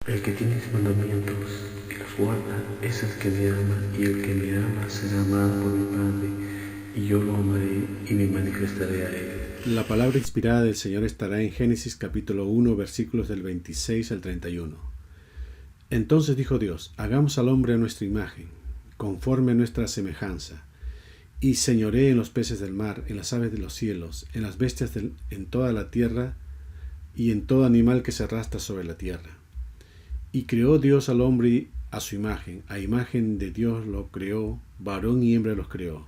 El que tiene mis mandamientos y los guarda es el que me ama, y el que me ama será amado por mi Padre, y yo lo amaré y me manifestaré a él. La palabra inspirada del Señor estará en Génesis capítulo 1, versículos del 26 al 31. Entonces dijo Dios: hagamos al hombre a nuestra imagen, conforme a nuestra semejanza, y señoree en los peces del mar, en las aves de los cielos, en las bestias en toda la tierra, y en todo animal que se arrastra sobre la tierra. Y creó Dios al hombre a su imagen, a imagen de Dios lo creó, varón y hembra los creó.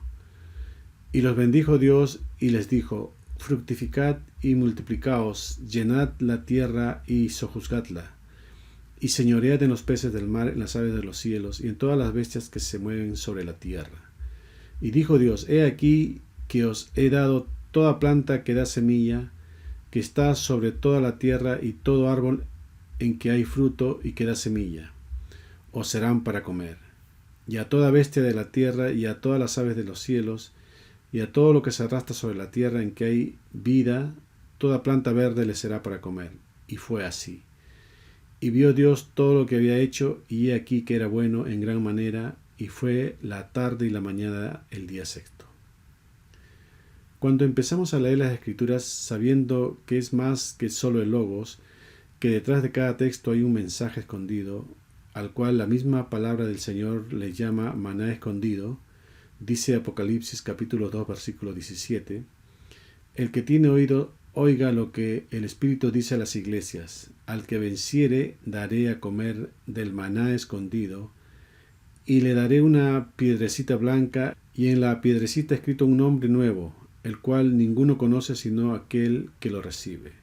Y los bendijo Dios y les dijo: fructificad y multiplicaos, llenad la tierra y sojuzgadla, y señoread en los peces del mar, en las aves de los cielos, y en todas las bestias que se mueven sobre la tierra. Y dijo Dios: he aquí que os he dado toda planta que da semilla, que está sobre toda la tierra, y todo árbol en que hay fruto y que da semilla, os serán para comer. Y a toda bestia de la tierra, y a todas las aves de los cielos, y a todo lo que se arrastra sobre la tierra en que hay vida, toda planta verde le será para comer. Y fue así. Y vio Dios todo lo que había hecho, y he aquí que era bueno en gran manera, y fue la tarde y la mañana el día sexto. Cuando empezamos a leer las Escrituras sabiendo que es más que solo el Logos, que detrás de cada texto hay un mensaje escondido, al cual la misma palabra del Señor le llama maná escondido, dice Apocalipsis capítulo 2 versículo 17, el que tiene oído, oiga lo que el Espíritu dice a las iglesias: al que venciere daré a comer del maná escondido, y le daré una piedrecita blanca, y en la piedrecita escrito un nombre nuevo, el cual ninguno conoce sino aquel que lo recibe.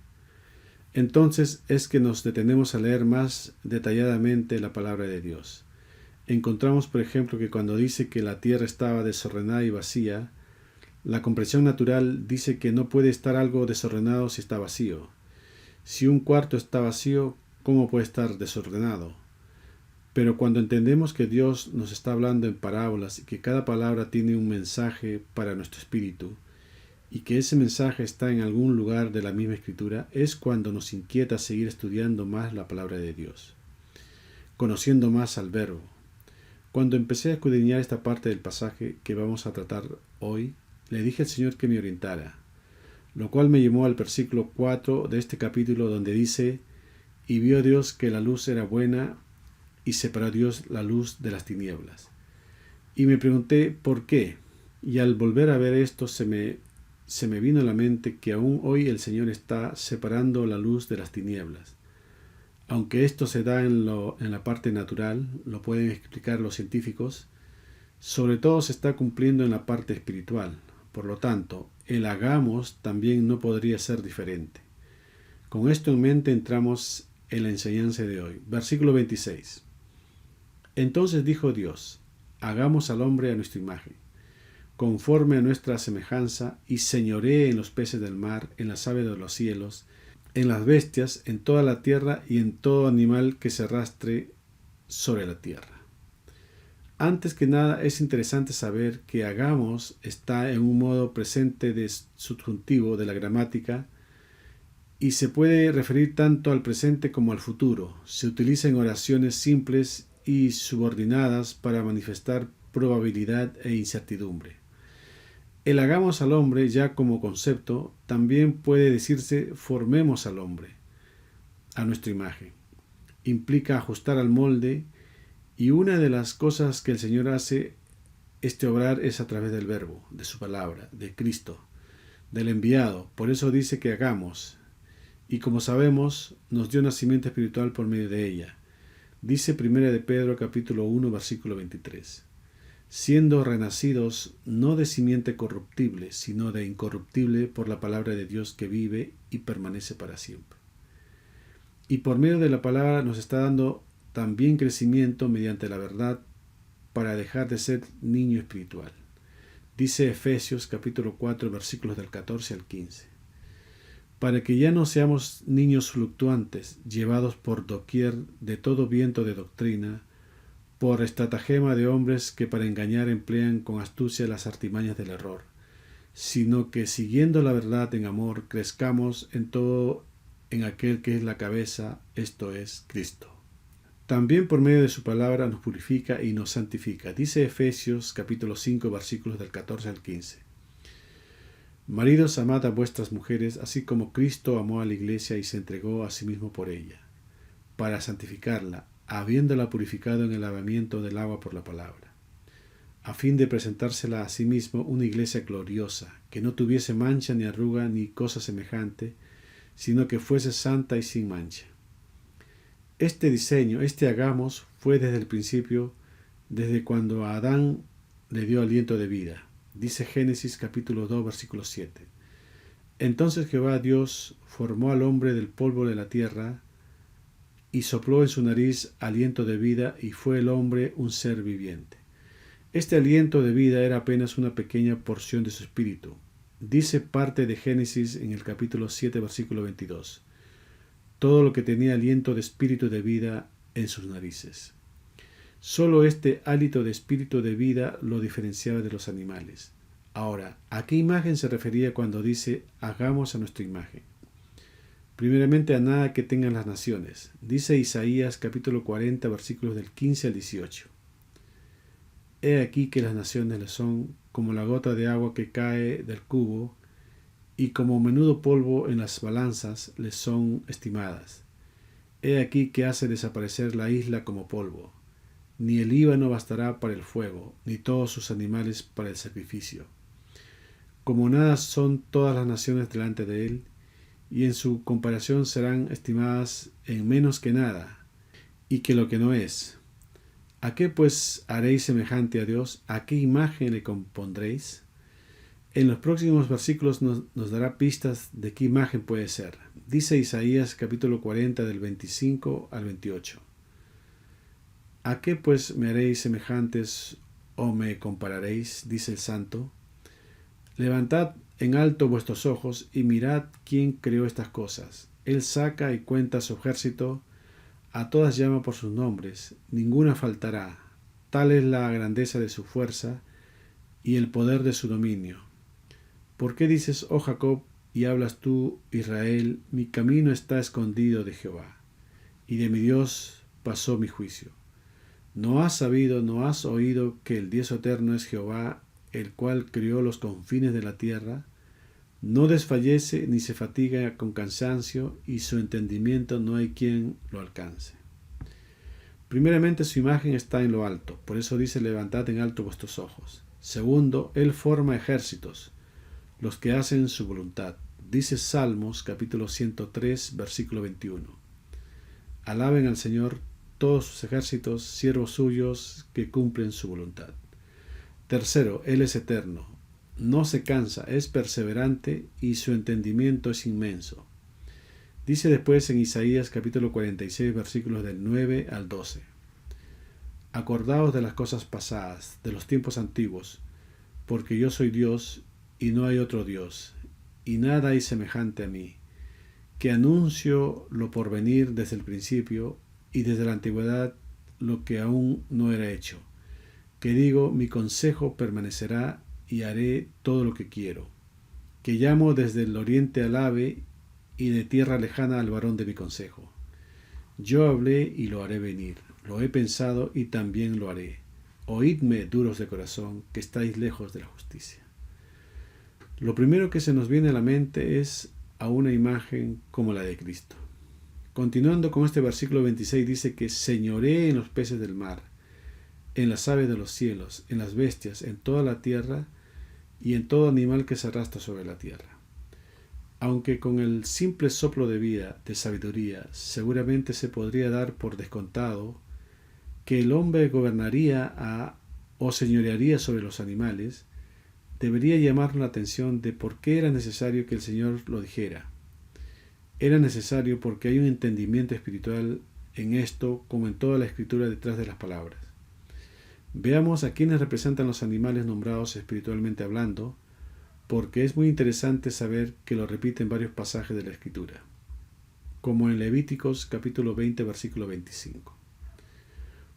Entonces es que nos detenemos a leer más detalladamente la palabra de Dios. Encontramos, por ejemplo, que cuando dice que la tierra estaba desordenada y vacía, la comprensión natural dice que no puede estar algo desordenado si está vacío. Si un cuarto está vacío, ¿cómo puede estar desordenado? Pero cuando entendemos que Dios nos está hablando en parábolas y que cada palabra tiene un mensaje para nuestro espíritu, y que ese mensaje está en algún lugar de la misma Escritura, es cuando nos inquieta seguir estudiando más la palabra de Dios, conociendo más al Verbo. Cuando empecé a escudriñar esta parte del pasaje que vamos a tratar hoy, le dije al Señor que me orientara, lo cual me llevó al versículo 4 de este capítulo, donde dice: y vio Dios que la luz era buena, y separó Dios la luz de las tinieblas. Y me pregunté por qué, y al volver a ver esto se me vino a la mente que aún hoy el Señor está separando la luz de las tinieblas. Aunque esto se da en la parte natural, lo pueden explicar los científicos, sobre todo se está cumpliendo en la parte espiritual. Por lo tanto, el hagamos también no podría ser diferente. Con esto en mente entramos en la enseñanza de hoy. Versículo 26. Entonces dijo Dios: hagamos al hombre a nuestra imagen, conforme a nuestra semejanza, y señoree en los peces del mar, en las aves de los cielos, en las bestias, en toda la tierra, y en todo animal que se arrastre sobre la tierra. Antes que nada, es interesante saber que hagamos está en un modo presente de subjuntivo de la gramática, y se puede referir tanto al presente como al futuro. Se utiliza en oraciones simples y subordinadas para manifestar probabilidad e incertidumbre. El hagamos al hombre, ya como concepto, también puede decirse formemos al hombre a nuestra imagen. Implica ajustar al molde, y una de las cosas que el Señor hace este obrar es a través del Verbo, de su palabra, de Cristo, del enviado. Por eso dice que hagamos, y como sabemos, nos dio nacimiento espiritual por medio de ella. Dice 1 de Pedro capítulo 1 versículo 23. Siendo renacidos no de simiente corruptible, sino de incorruptible, por la palabra de Dios que vive y permanece para siempre. Y por medio de la palabra nos está dando también crecimiento mediante la verdad, para dejar de ser niño espiritual. Dice Efesios capítulo 4 versículos del 14 al 15. Para que ya no seamos niños fluctuantes, llevados por doquier de todo viento de doctrina, por estratagema de hombres que para engañar emplean con astucia las artimañas del error, sino que siguiendo la verdad en amor, crezcamos en todo en aquel que es la cabeza, esto es, Cristo. También por medio de su palabra nos purifica y nos santifica. Dice Efesios capítulo 5 versículos del 14 al 15. Maridos, amad a vuestras mujeres, así como Cristo amó a la iglesia y se entregó a sí mismo por ella, para santificarla, habiéndola purificado en el lavamiento del agua por la palabra, a fin de presentársela a sí mismo una iglesia gloriosa, que no tuviese mancha ni arruga ni cosa semejante, sino que fuese santa y sin mancha. Este diseño, este hagamos, fue desde el principio, desde cuando a Adán le dio aliento de vida. Dice Génesis capítulo 2 versículo 7. Entonces Jehová Dios formó al hombre del polvo de la tierra y sopló en su nariz aliento de vida, y fue el hombre un ser viviente. Este aliento de vida era apenas una pequeña porción de su espíritu. Dice parte de Génesis en el capítulo 7 versículo 22. Todo lo que tenía aliento de espíritu de vida en sus narices. Solo este hálito de espíritu de vida lo diferenciaba de los animales. Ahora, ¿a qué imagen se refería cuando dice hagamos a nuestra imagen? Primeramente, a nada que tengan las naciones. Dice Isaías capítulo 40 versículos del 15 al 18. He aquí que las naciones le son como la gota de agua que cae del cubo, y como menudo polvo en las balanzas les son estimadas. He aquí que hace desaparecer la isla como polvo. Ni el Líbano bastará para el fuego, ni todos sus animales para el sacrificio. Como nada son todas las naciones delante de él, y en su comparación serán estimadas en menos que nada, y que lo que no es. ¿A qué pues haréis semejante a Dios? ¿A qué imagen le compondréis? En los próximos versículos nos dará pistas de qué imagen puede ser. Dice Isaías capítulo 40 del 25 al 28. ¿A qué pues me haréis semejantes o me compararéis? Dice el Santo. Levantad en alto vuestros ojos y mirad quién creó estas cosas. Él saca y cuenta su ejército, a todas llama por sus nombres, ninguna faltará. Tal es la grandeza de su fuerza y el poder de su dominio. ¿Por qué dices, oh Jacob, y hablas tú, Israel, mi camino está escondido de Jehová, y de mi Dios pasó mi juicio? ¿No has sabido, no has oído que el Dios eterno es Jehová, el cual crió los confines de la tierra? No desfallece ni se fatiga con cansancio, y su entendimiento no hay quien lo alcance. Primeramente, su imagen está en lo alto, por eso dice, levantad en alto vuestros ojos. Segundo, él forma ejércitos, los que hacen su voluntad. Dice Salmos capítulo 103 versículo 21. Alaben al Señor todos sus ejércitos, siervos suyos que cumplen su voluntad. Tercero, él es eterno, no se cansa, es perseverante y su entendimiento es inmenso. Dice después en Isaías capítulo 46 versículos del 9 al 12. Acordaos de las cosas pasadas, de los tiempos antiguos, porque yo soy Dios y no hay otro Dios, y nada hay semejante a mí, que anuncio lo por venir desde el principio y desde la antigüedad lo que aún no era hecho, que digo, mi consejo permanecerá y haré todo lo que quiero, que llamo desde el oriente al ave y de tierra lejana al varón de mi consejo. Yo hablé y lo haré venir, lo he pensado y también lo haré. Oídme, duros de corazón, que estáis lejos de la justicia. Lo primero que se nos viene a la mente es a una imagen como la de Cristo. Continuando con este versículo 26 dice que señoree en los peces del mar, en las aves de los cielos, en las bestias, en toda la tierra y en todo animal que se arrastra sobre la tierra. Aunque con el simple soplo de vida, de sabiduría, seguramente se podría dar por descontado que el hombre gobernaría o señorearía sobre los animales, debería llamar la atención de por qué era necesario que el Señor lo dijera. Era necesario porque hay un entendimiento espiritual en esto, como en toda la escritura detrás de las palabras. Veamos a quiénes representan los animales nombrados espiritualmente hablando, porque es muy interesante saber que lo repite en varios pasajes de la escritura, como en Levíticos capítulo 20 versículo 25.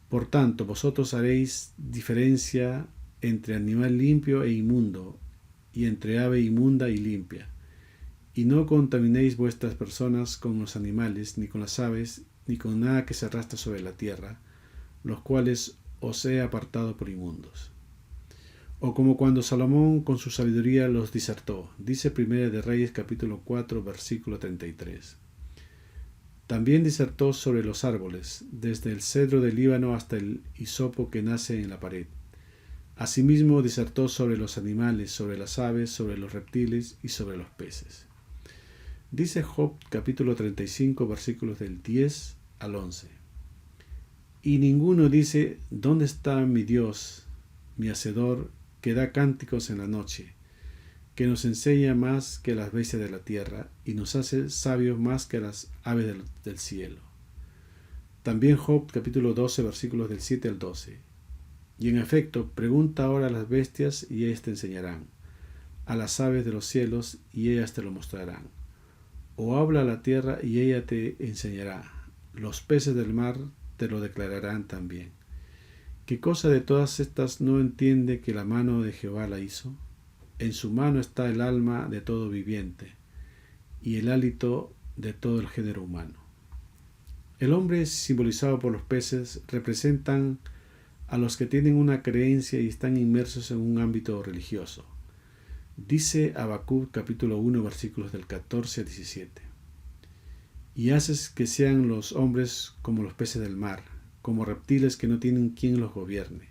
Por tanto, vosotros haréis diferencia entre animal limpio e inmundo, y entre ave inmunda y limpia, Y no contaminéis vuestras personas con los animales, ni con las aves, ni con nada que se arrastra sobre la tierra, los cuales os he apartado por inmundos. O como cuando Salomón con su sabiduría los disertó, dice Primera de Reyes capítulo 4 versículo 33. También disertó sobre los árboles, desde el cedro del Líbano hasta el hisopo que nace en la pared. Asimismo disertó sobre los animales, sobre las aves, sobre los reptiles y sobre los peces. Dice Job capítulo 35 versículos del 10 al 11. Y ninguno dice, ¿dónde está mi Dios, mi Hacedor, que da cánticos en la noche, que nos enseña más que las bestias de la tierra y nos hace sabios más que las aves del cielo? También Job capítulo 12 versículos del 7 al 12. Y en efecto, pregunta ahora a las bestias y ellas te enseñarán, a las aves de los cielos y ellas te lo mostrarán. O habla a la tierra y ella te enseñará, los peces del mar te lo declararán también. ¿Qué cosa de todas estas no entiende que la mano de Jehová la hizo? En su mano está el alma de todo viviente y el hálito de todo el género humano. El hombre, simbolizado por los peces, representan a los que tienen una creencia y están inmersos en un ámbito religioso. Dice Habacuc capítulo 1 versículos del 14 al 17. Y haces que sean los hombres como los peces del mar, como reptiles que no tienen quien los gobierne.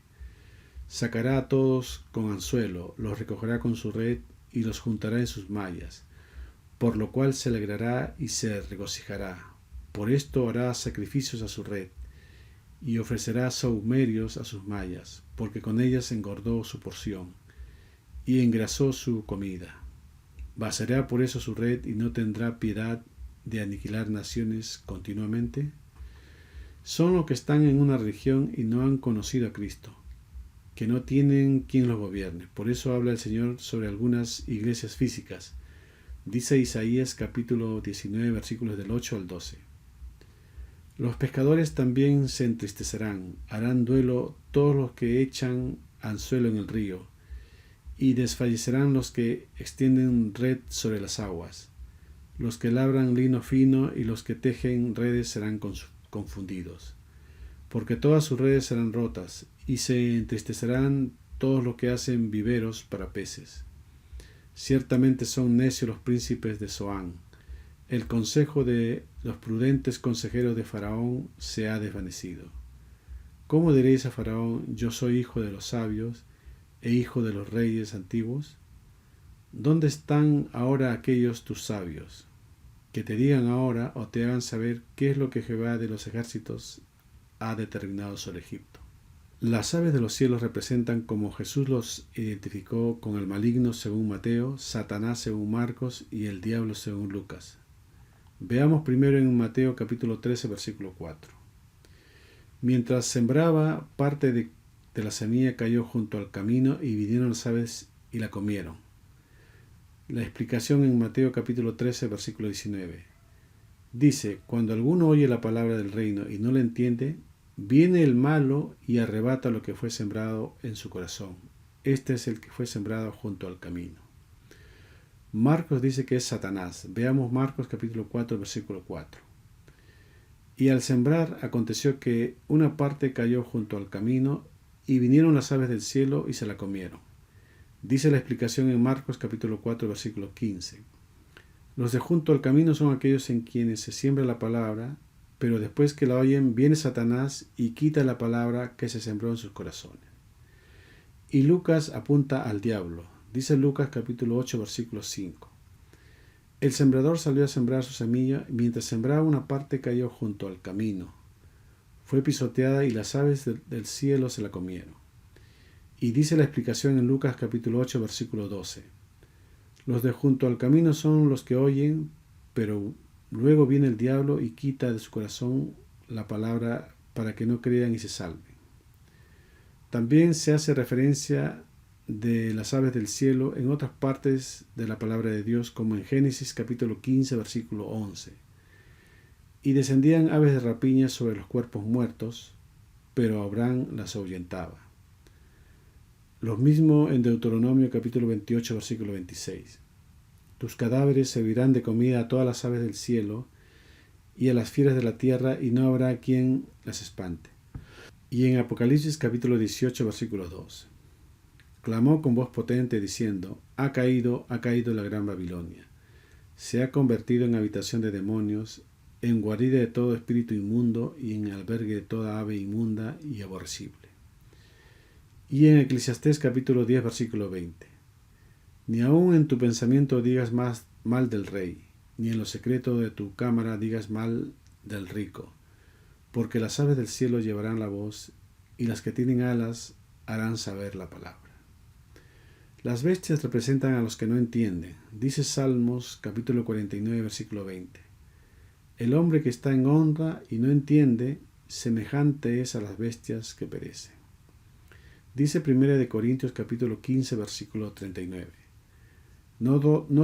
Sacará a todos con anzuelo, los recogerá con su red y los juntará en sus mallas, por lo cual se alegrará y se regocijará. Por esto hará sacrificios a su red y ofrecerá sahumerios a sus mallas, porque con ellas engordó su porción y engrasó su comida. ¿Vaciará por eso su red y no tendrá piedad de aniquilar naciones continuamente? Son los que están en una religión y no han conocido a Cristo, que no tienen quien los gobierne. Por eso habla el Señor sobre algunas iglesias físicas. Dice Isaías capítulo 19 versículos del 8 al 12. Los pescadores también se entristecerán, harán duelo todos los que echan anzuelo en el río, y desfallecerán los que extienden red sobre las aguas. Los que labran lino fino y los que tejen redes serán confundidos, porque todas sus redes serán rotas, y se entristecerán todos los que hacen viveros para peces. Ciertamente son necios los príncipes de Zoán. El consejo de los prudentes consejeros de Faraón se ha desvanecido. ¿Cómo diréis a Faraón, yo soy hijo de los sabios e hijo de los reyes antiguos? ¿Dónde están ahora aquellos tus sabios, que te digan ahora o te hagan saber qué es lo que Jehová de los ejércitos ha determinado sobre Egipto? Las aves de los cielos representan como Jesús los identificó con el maligno según Mateo, Satanás según Marcos y el diablo según Lucas. Veamos primero en Mateo capítulo 13 versículo 4. Mientras sembraba, parte de la semilla cayó junto al camino y vinieron las aves y la comieron. La explicación en Mateo capítulo 13 versículo 19. Dice, cuando alguno oye la palabra del reino y no la entiende, viene el malo y arrebata lo que fue sembrado en su corazón. Este es el que fue sembrado junto al camino. Marcos dice que es Satanás. Veamos Marcos capítulo 4 versículo 4. Y al sembrar aconteció que una parte cayó junto al camino y vinieron las aves del cielo y se la comieron. Dice la explicación en Marcos capítulo 4 versículo 15. Los de junto al camino son aquellos en quienes se siembra la palabra, pero después que la oyen viene Satanás y quita la palabra que se sembró en sus corazones. Y Lucas apunta al diablo. Dice Lucas capítulo 8 versículo 5. El sembrador salió a sembrar su semilla, y mientras sembraba una parte cayó junto al camino. Fue pisoteada y las aves del cielo se la comieron. Y dice la explicación en Lucas capítulo 8 versículo 12. Los de junto al camino son los que oyen, pero luego viene el diablo y quita de su corazón la palabra para que no crean y se salven. También se hace referencia de las aves del cielo en otras partes de la palabra de Dios, como en Génesis capítulo 15 versículo 11. Y descendían aves de rapiña sobre los cuerpos muertos, pero Abraham las ahuyentaba. Lo mismo en Deuteronomio capítulo 28 versículo 26. Tus cadáveres servirán de comida a todas las aves del cielo y a las fieras de la tierra, y no habrá quien las espante. Y en Apocalipsis capítulo 18, versículo 2. Clamó con voz potente diciendo: ha caído la gran Babilonia. Se ha convertido en habitación de demonios, en guarida de todo espíritu inmundo y en albergue de toda ave inmunda y aborrecible. Y en Eclesiastés capítulo 10, versículo 20. Ni aun en tu pensamiento digas más mal del rey, ni en lo secreto de tu cámara digas mal del rico, porque las aves del cielo llevarán la voz, y las que tienen alas harán saber la palabra. Las bestias representan a los que no entienden. Dice Salmos capítulo 49, versículo 20. El hombre que está en honra y no entiende, semejante es a las bestias que perecen. Dice 1 Corintios capítulo 15, versículo 39. No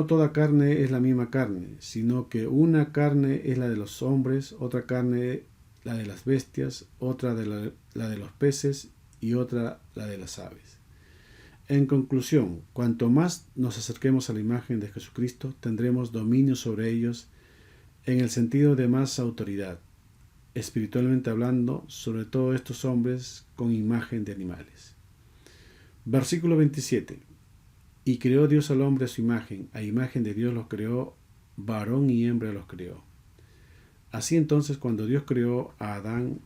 toda carne es la misma carne, sino que una carne es la de los hombres, otra carne la de las bestias, otra la de los peces y otra la de las aves. En conclusión, cuanto más nos acerquemos a la imagen de Jesucristo, tendremos dominio sobre ellos en el sentido de más autoridad, espiritualmente hablando, sobre todo estos hombres con imagen de animales. Versículo 27. Y creó Dios al hombre a su imagen, a imagen de Dios los creó, varón y hembra los creó. Así entonces, cuando Dios creó a Adán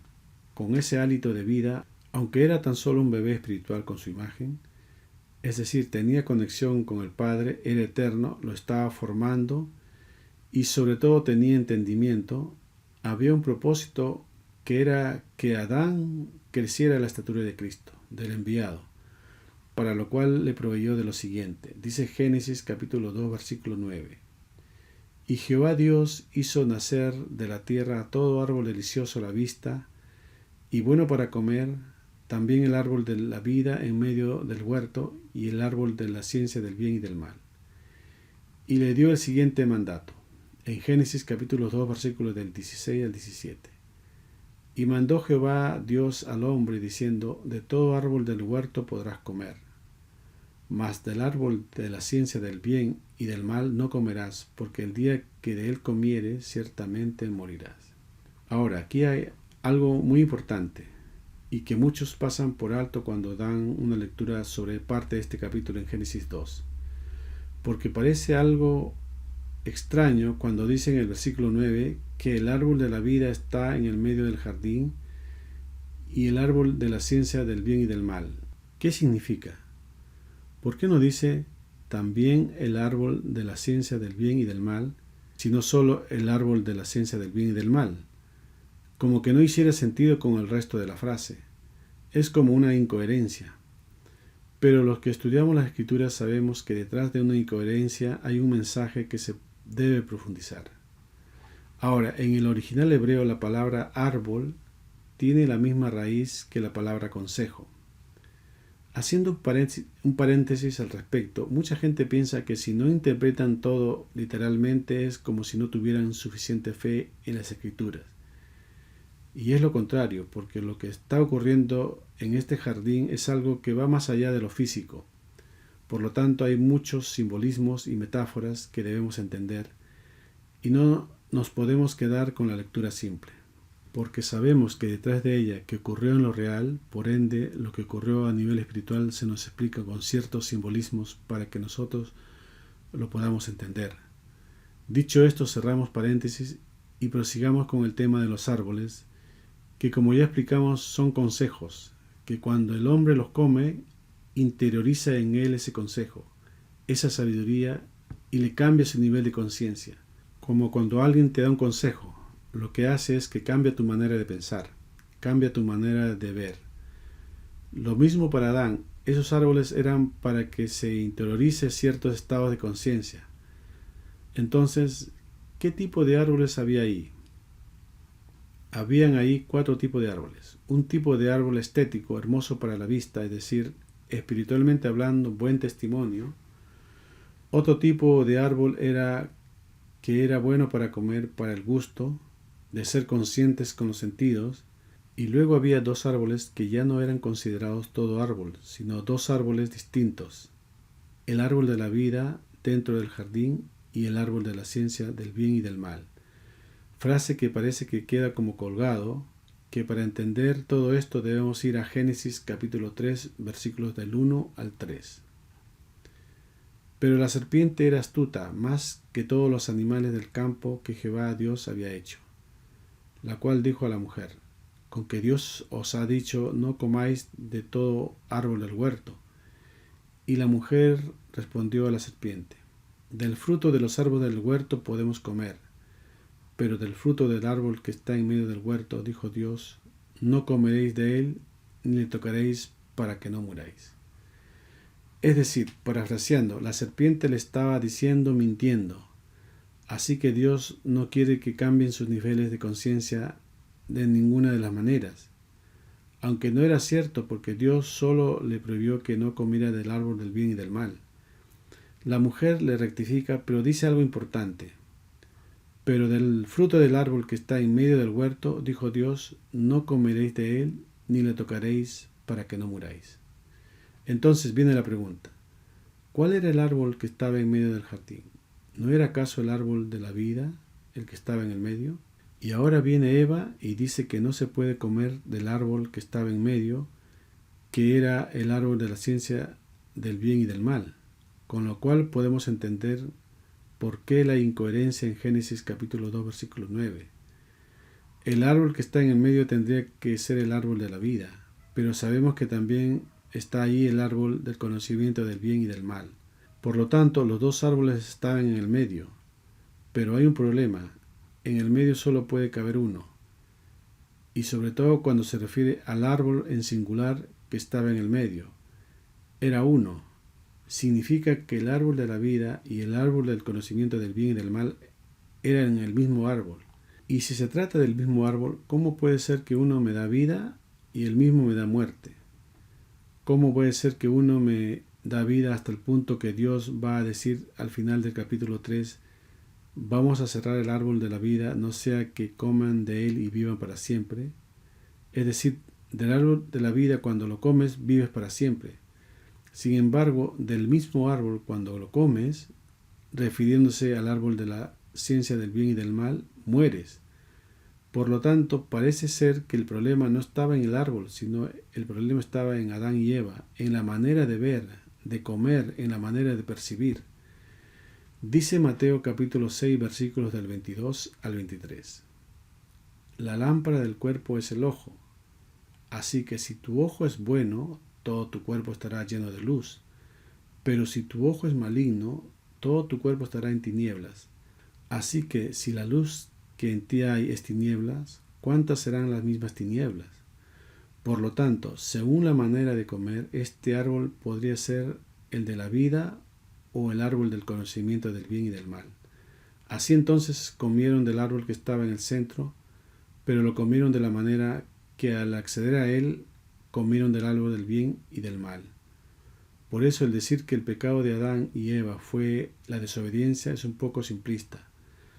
con ese hálito de vida, aunque era tan solo un bebé espiritual con su imagen, es decir, tenía conexión con el Padre, era eterno, lo estaba formando y sobre todo tenía entendimiento, había un propósito que era que Adán creciera a la estatura de Cristo, del enviado, para lo cual le proveyó de lo siguiente. Dice Génesis capítulo 2, versículo 9. Y Jehová Dios hizo nacer de la tierra todo árbol delicioso a la vista y bueno para comer, también el árbol de la vida en medio del huerto y el árbol de la ciencia del bien y del mal. Y le dio el siguiente mandato, en Génesis capítulo 2, versículos del 16 al 17. Y mandó Jehová Dios al hombre diciendo: de todo árbol del huerto podrás comer, mas del árbol de la ciencia del bien y del mal no comerás, porque el día que de él comieres ciertamente morirás. Ahora, aquí hay algo muy importante y que muchos pasan por alto cuando dan una lectura sobre parte de este capítulo en Génesis 2, porque parece algo extraño cuando dice en el versículo 9 que el árbol de la vida está en el medio del jardín y el árbol de la ciencia del bien y del mal. ¿Qué significa? ¿Por qué no dice también el árbol de la ciencia del bien y del mal, sino solo el árbol de la ciencia del bien y del mal? Como que no hiciera sentido con el resto de la frase. Es como una incoherencia. Pero los que estudiamos las Escrituras sabemos que detrás de una incoherencia hay un mensaje que se debe profundizar. Ahora, en el original hebreo la palabra árbol tiene la misma raíz que la palabra consejo. Haciendo un paréntesis al respecto, mucha gente piensa que si no interpretan todo literalmente es como si no tuvieran suficiente fe en las Escrituras. Y es lo contrario, porque lo que está ocurriendo en este jardín es algo que va más allá de lo físico. Por lo tanto, hay muchos simbolismos y metáforas que debemos entender, y no nos podemos quedar con la lectura simple, porque sabemos que detrás de ella, que ocurrió en lo real, por ende, lo que ocurrió a nivel espiritual se nos explica con ciertos simbolismos para que nosotros lo podamos entender. Dicho esto, cerramos paréntesis y prosigamos con el tema de los árboles, que como ya explicamos son consejos, que cuando el hombre los come, interioriza en él ese consejo, esa sabiduría, y le cambia su nivel de conciencia. Como cuando alguien te da un consejo, lo que hace es que cambia tu manera de pensar, cambia tu manera de ver. Lo mismo para Adán, esos árboles eran para que se interiorice ciertos estados de conciencia. Entonces, ¿qué tipo de árboles había ahí? Habían ahí 4 tipos de árboles. Un tipo de árbol estético, hermoso para la vista, es decir, espiritualmente hablando, buen testimonio. Otro tipo de árbol era que era bueno para comer, para el gusto, de ser conscientes con los sentidos. Y luego había 2 árboles que ya no eran considerados todo árbol, sino 2 árboles distintos. El árbol de la vida dentro del jardín y el árbol de la ciencia del bien y del mal. Frase que parece que queda como colgado, que para entender todo esto debemos ir a Génesis capítulo 3, versículos del 1 al 3. Pero la serpiente era astuta más que todos los animales del campo que Jehová Dios había hecho, la cual dijo a la mujer: con que Dios os ha dicho, no comáis de todo árbol del huerto. Y la mujer respondió a la serpiente: del fruto de los árboles del huerto podemos comer, pero del fruto del árbol que está en medio del huerto, dijo Dios, no comeréis de él, ni le tocaréis, para que no muráis. Es decir, parafraseando, la serpiente le estaba diciendo mintiendo. Así que Dios no quiere que cambien sus niveles de conciencia de ninguna de las maneras. Aunque no era cierto, porque Dios solo le prohibió que no comiera del árbol del bien y del mal. La mujer le rectifica, pero dice algo importante. Pero del fruto del árbol que está en medio del huerto, dijo Dios, no comeréis de él, ni le tocaréis, para que no muráis. Entonces viene la pregunta: ¿cuál era el árbol que estaba en medio del jardín? ¿No era acaso el árbol de la vida, el que estaba en el medio? Y ahora viene Eva y dice que no se puede comer del árbol que estaba en medio, que era el árbol de la ciencia del bien y del mal, con lo cual podemos entender por qué la incoherencia en Génesis capítulo 2, versículo 9. El árbol que está en el medio tendría que ser el árbol de la vida, pero sabemos que también está ahí el árbol del conocimiento del bien y del mal. Por lo tanto, los dos árboles estaban en el medio, pero hay un problema: en el medio solo puede caber uno, y sobre todo cuando se refiere al árbol en singular que estaba en el medio. Era uno. Significa que el árbol de la vida y el árbol del conocimiento del bien y del mal eran el mismo árbol. Y si se trata del mismo árbol, ¿cómo puede ser que uno me da vida y el mismo me da muerte? ¿Cómo puede ser que uno me da vida hasta el punto que Dios va a decir al final del capítulo 3, vamos a cerrar el árbol de la vida, no sea que coman de él y vivan para siempre? Es decir, del árbol de la vida cuando lo comes vives para siempre. Sin embargo, del mismo árbol cuando lo comes, refiriéndose al árbol de la ciencia del bien y del mal, mueres. Por lo tanto, parece ser que el problema no estaba en el árbol, sino el problema estaba en Adán y Eva, en la manera de ver, de comer, en la manera de percibir. Dice Mateo capítulo 6, versículos del 22 al 23. La lámpara del cuerpo es el ojo. Así que si tu ojo es bueno, todo tu cuerpo estará lleno de luz. Pero si tu ojo es maligno, todo tu cuerpo estará en tinieblas. Así que si la luz que en ti hay es tinieblas, ¿cuántas serán las mismas tinieblas? Por lo tanto, según la manera de comer, este árbol podría ser el de la vida o el árbol del conocimiento del bien y del mal. Así entonces comieron del árbol que estaba en el centro, pero lo comieron de la manera que al acceder a él, comieron del árbol del bien y del mal. Por eso el decir que el pecado de Adán y Eva fue la desobediencia es un poco simplista,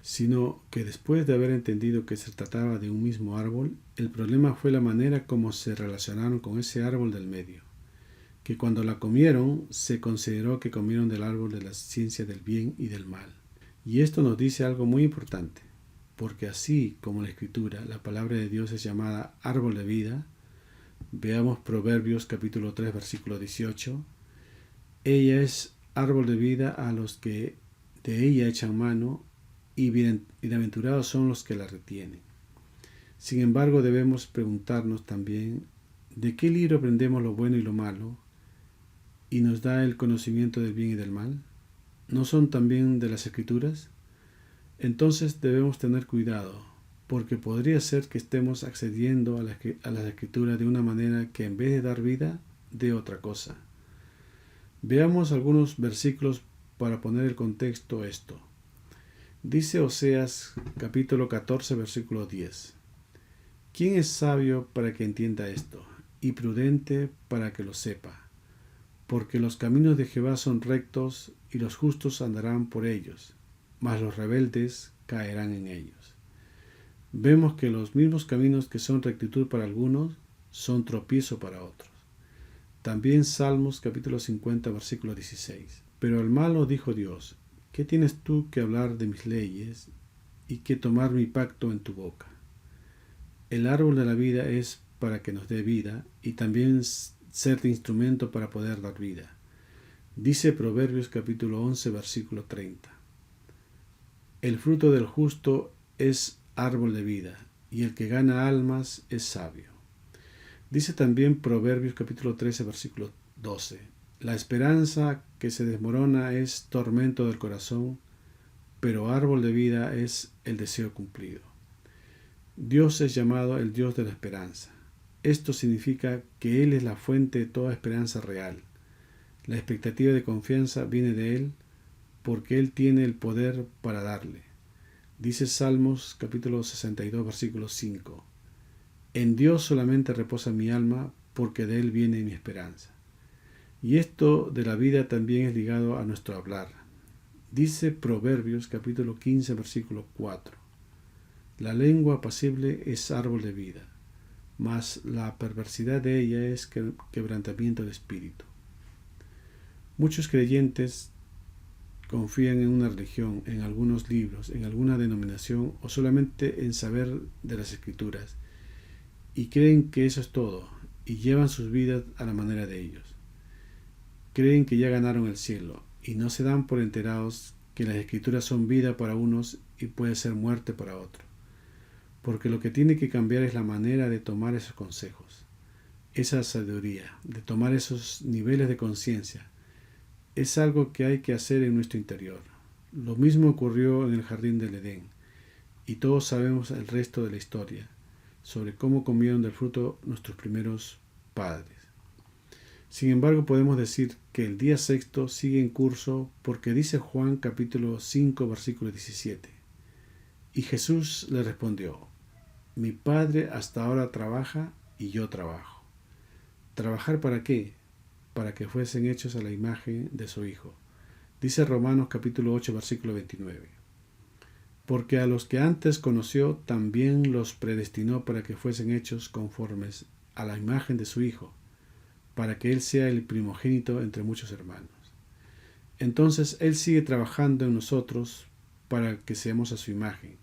sino que después de haber entendido que se trataba de un mismo árbol, el problema fue la manera como se relacionaron con ese árbol del medio, que cuando la comieron se consideró que comieron del árbol de la ciencia del bien y del mal. Y esto nos dice algo muy importante, porque así como la Escritura, la palabra de Dios es llamada árbol de vida, veamos Proverbios capítulo 3 versículo 18, ella es árbol de vida a los que de ella echan mano, y bienaventurados son los que la retienen. Sin embargo, debemos preguntarnos también, ¿de qué libro aprendemos lo bueno y lo malo, y nos da el conocimiento del bien y del mal? ¿No son también de las Escrituras? Entonces debemos tener cuidado, porque podría ser que estemos accediendo a las Escrituras de una manera que en vez de dar vida, dé otra cosa. Veamos algunos versículos para poner el contexto a esto. Dice Oseas capítulo 14 versículo 10. ¿Quién es sabio para que entienda esto, y prudente para que lo sepa? Porque los caminos de Jehová son rectos, y los justos andarán por ellos, mas los rebeldes caerán en ellos. Vemos que los mismos caminos que son rectitud para algunos, son tropiezo para otros. También Salmos capítulo 50 versículo 16. Pero al malo dijo Dios, ¿qué tienes tú que hablar de mis leyes y que tomar mi pacto en tu boca? El árbol de la vida es para que nos dé vida y también ser de instrumento para poder dar vida. Dice Proverbios capítulo 11, versículo 30. El fruto del justo es árbol de vida, y el que gana almas es sabio. Dice también Proverbios capítulo 13, versículo 12. La esperanza que se desmorona es tormento del corazón, pero árbol de vida es el deseo cumplido. Dios es llamado el Dios de la esperanza. Esto significa que Él es la fuente de toda esperanza real. La expectativa de confianza viene de Él porque Él tiene el poder para darle. Dice Salmos capítulo 62, versículo 5. En Dios solamente reposa mi alma, porque de Él viene mi esperanza. Y esto de la vida también es ligado a nuestro hablar. Dice Proverbios capítulo 15, versículo 4. La lengua apacible es árbol de vida, mas la perversidad de ella es quebrantamiento de espíritu. Muchos creyentes confían en una religión, en algunos libros, en alguna denominación o solamente en saber de las Escrituras y creen que eso es todo y llevan sus vidas a la manera de ellos. Creen que ya ganaron el cielo y no se dan por enterados que las Escrituras son vida para unos y puede ser muerte para otros. Porque lo que tiene que cambiar es la manera de tomar esos consejos, esa sabiduría, de tomar esos niveles de conciencia. Es algo que hay que hacer en nuestro interior. Lo mismo ocurrió en el jardín del Edén, y todos sabemos el resto de la historia, sobre cómo comieron del fruto nuestros primeros padres. Sin embargo, podemos decir que el día sexto sigue en curso porque dice Juan capítulo 5, versículo 17. Y Jesús le respondió: mi Padre hasta ahora trabaja y yo trabajo. ¿Trabajar para qué? Para que fuesen hechos a la imagen de su Hijo. Dice Romanos capítulo 8, versículo 29. Porque a los que antes conoció, también los predestinó para que fuesen hechos conformes a la imagen de su Hijo, para que Él sea el primogénito entre muchos hermanos. Entonces Él sigue trabajando en nosotros para que seamos a su imagen.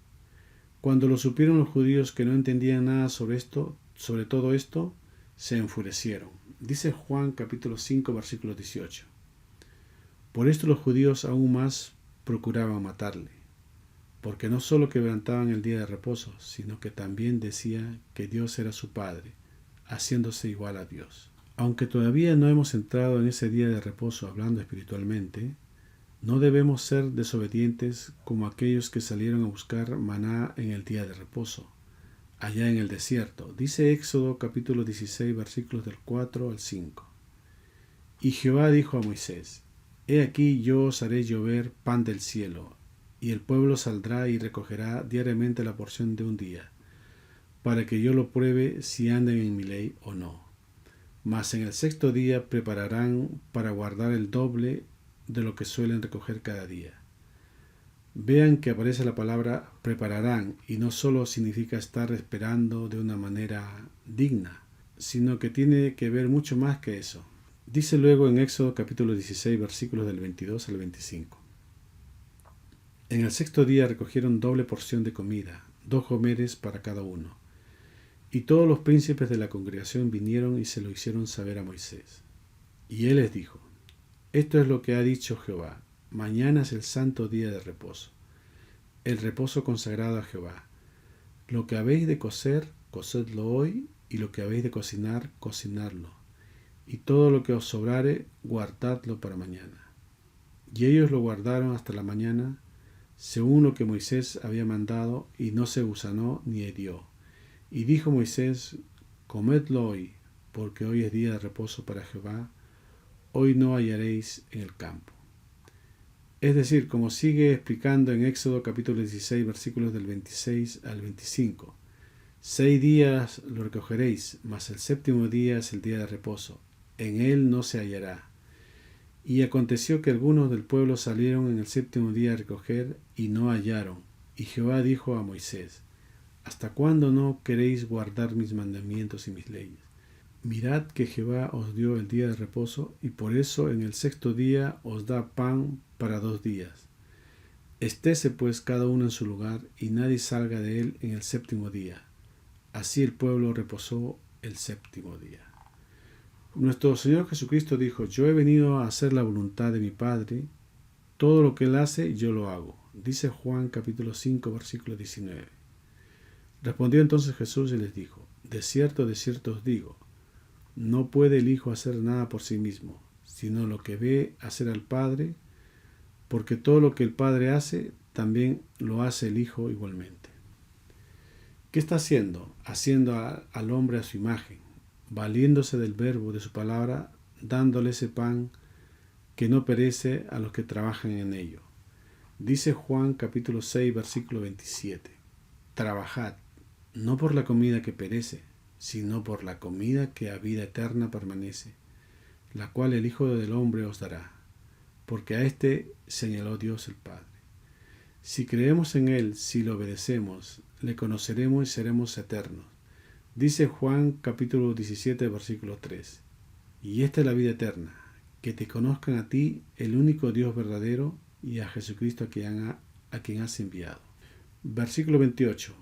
Cuando lo supieron los judíos que no entendían nada sobre todo esto, se enfurecieron. Dice Juan capítulo 5, versículo 18. Por esto los judíos aún más procuraban matarle, porque no solo quebrantaban el día de reposo, sino que también decía que Dios era su Padre, haciéndose igual a Dios. Aunque todavía no hemos entrado en ese día de reposo hablando espiritualmente, no debemos ser desobedientes como aquellos que salieron a buscar maná en el día de reposo, allá en el desierto. Dice Éxodo capítulo 16, versículos del 4 al 5. Y Jehová dijo a Moisés: he aquí yo os haré llover pan del cielo, y el pueblo saldrá y recogerá diariamente la porción de un día, para que yo lo pruebe si andan en mi ley o no. Mas en el sexto día prepararán para guardar el doble de lo que suelen recoger cada día. Vean que aparece la palabra prepararán y no solo significa estar esperando de una manera digna, sino que tiene que ver mucho más que eso. Dice luego en Éxodo capítulo 16 versículos del 22 al 25. En el sexto día recogieron doble porción de comida, 2 homeres para cada uno. Y todos los príncipes de la congregación vinieron y se lo hicieron saber a Moisés. Y él les dijo: esto es lo que ha dicho Jehová: mañana es el santo día de reposo, el reposo consagrado a Jehová. Lo que habéis de cocer, cocedlo hoy, y lo que habéis de cocinar, cocinadlo. Y todo lo que os sobrare, guardadlo para mañana. Y ellos lo guardaron hasta la mañana, según lo que Moisés había mandado, y no se gusanó ni hedió. Y dijo Moisés: comedlo hoy, porque hoy es día de reposo para Jehová, hoy no hallaréis en el campo. Es decir, como sigue explicando en Éxodo capítulo 16 versículos del 26 al 25, 6 días lo recogeréis, mas el séptimo día es el día de reposo, en él no se hallará. Y aconteció que algunos del pueblo salieron en el séptimo día a recoger y no hallaron. Y Jehová dijo a Moisés: ¿hasta cuándo no queréis guardar mis mandamientos y mis leyes? Mirad que Jehová os dio el día de reposo, y por eso en el sexto día os da pan para 2 días. Estése pues cada uno en su lugar, y nadie salga de él en el séptimo día. Así el pueblo reposó el séptimo día. Nuestro Señor Jesucristo dijo: yo he venido a hacer la voluntad de mi Padre, todo lo que Él hace yo lo hago. Dice Juan capítulo 5 versículo 19. Respondió entonces Jesús y les dijo: de cierto os digo, no puede el Hijo hacer nada por sí mismo, sino lo que ve hacer al Padre, porque todo lo que el Padre hace, también lo hace el Hijo igualmente. ¿Qué está haciendo? Haciendo al hombre a su imagen, valiéndose del verbo de su palabra, dándole ese pan que no perece a los que trabajan en ello. Dice Juan capítulo 6 versículo 27. Trabajad, no por la comida que perece, sino por la comida que a vida eterna permanece, la cual el Hijo del Hombre os dará, porque a éste señaló Dios el Padre. Si creemos en Él, si lo obedecemos, le conoceremos y seremos eternos. Dice Juan capítulo 17 versículo 3. Y esta es la vida eterna, que te conozcan a ti, el único Dios verdadero, y a Jesucristo a quien has enviado. Versículo 28.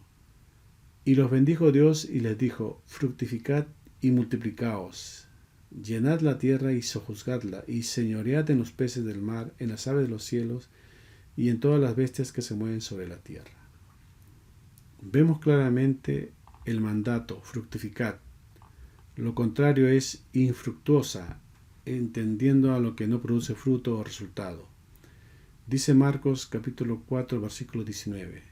Y los bendijo Dios y les dijo: fructificad y multiplicaos, llenad la tierra y sojuzgadla, y señoread en los peces del mar, en las aves de los cielos, y en todas las bestias que se mueven sobre la tierra. Vemos claramente el mandato: fructificad. Lo contrario es infructuosa, entendiendo a lo que no produce fruto o resultado. Dice Marcos capítulo 4 versículo 19.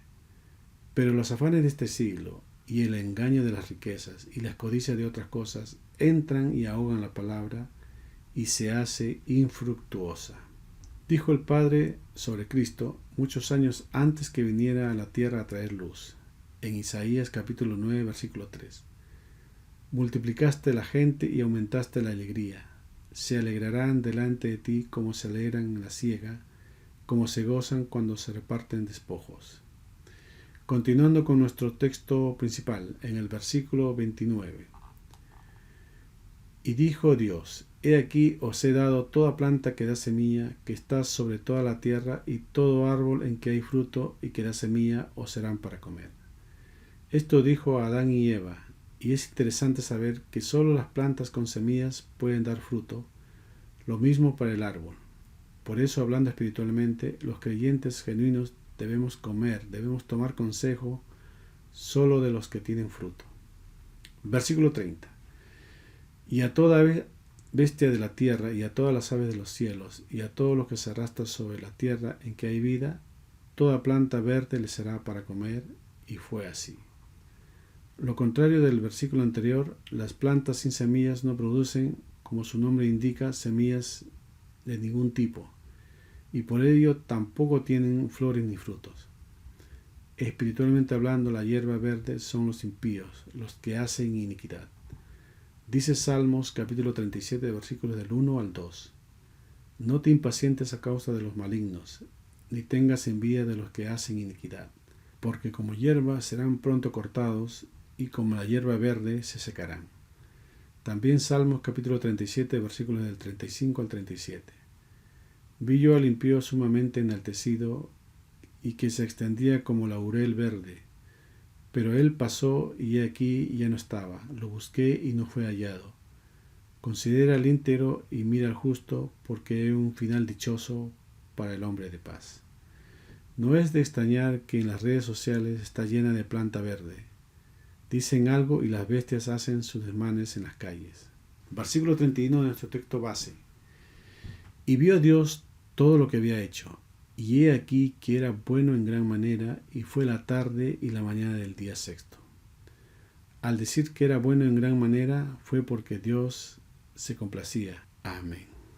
Pero los afanes de este siglo, y el engaño de las riquezas, y las codicias de otras cosas, entran y ahogan la palabra, y se hace infructuosa. Dijo el Padre sobre Cristo muchos años antes que viniera a la tierra a traer luz, en Isaías capítulo 9 versículo 3. Multiplicaste la gente y aumentaste la alegría. Se alegrarán delante de ti como se alegran en la siega, como se gozan cuando se reparten despojos. Continuando con nuestro texto principal, en el versículo 29. Y dijo Dios: he aquí os he dado toda planta que da semilla, que está sobre toda la tierra, y todo árbol en que hay fruto y que da semilla os serán para comer. Esto dijo a Adán y Eva, y es interesante saber que solo las plantas con semillas pueden dar fruto, lo mismo para el árbol. Por eso, hablando espiritualmente, los creyentes genuinos debemos tomar consejo solo de los que tienen fruto. Versículo 30. Y a toda bestia de la tierra, y a todas las aves de los cielos, y a todo lo que se arrastra sobre la tierra en que hay vida, toda planta verde le será para comer, y fue así. Lo contrario del versículo anterior, las plantas sin semillas no producen, como su nombre indica, semillas de ningún tipo, y por ello tampoco tienen flores ni frutos. Espiritualmente hablando, la hierba verde son los impíos, los que hacen iniquidad. Dice Salmos capítulo 37, versículos del 1 al 2. No te impacientes a causa de los malignos, ni tengas envidia de los que hacen iniquidad, porque como hierba serán pronto cortados, y como la hierba verde se secarán. También Salmos capítulo 37, versículos del 35 al 37. Vi yo al impío sumamente enaltecido, y que se extendía como laurel verde. Pero él pasó, y he aquí ya no estaba. Lo busqué y no fue hallado. Considera al íntegro y mira al justo, porque hay un final dichoso para el hombre de paz. No es de extrañar que en las redes sociales está llena de planta verde. Dicen algo y las bestias hacen sus desmanes en las calles. Versículo 31 de nuestro texto base. Y vio Dios todo lo que había hecho, y he aquí que era bueno en gran manera, y fue la tarde y la mañana del día sexto. Al decir que era bueno en gran manera, fue porque Dios se complacía. Amén.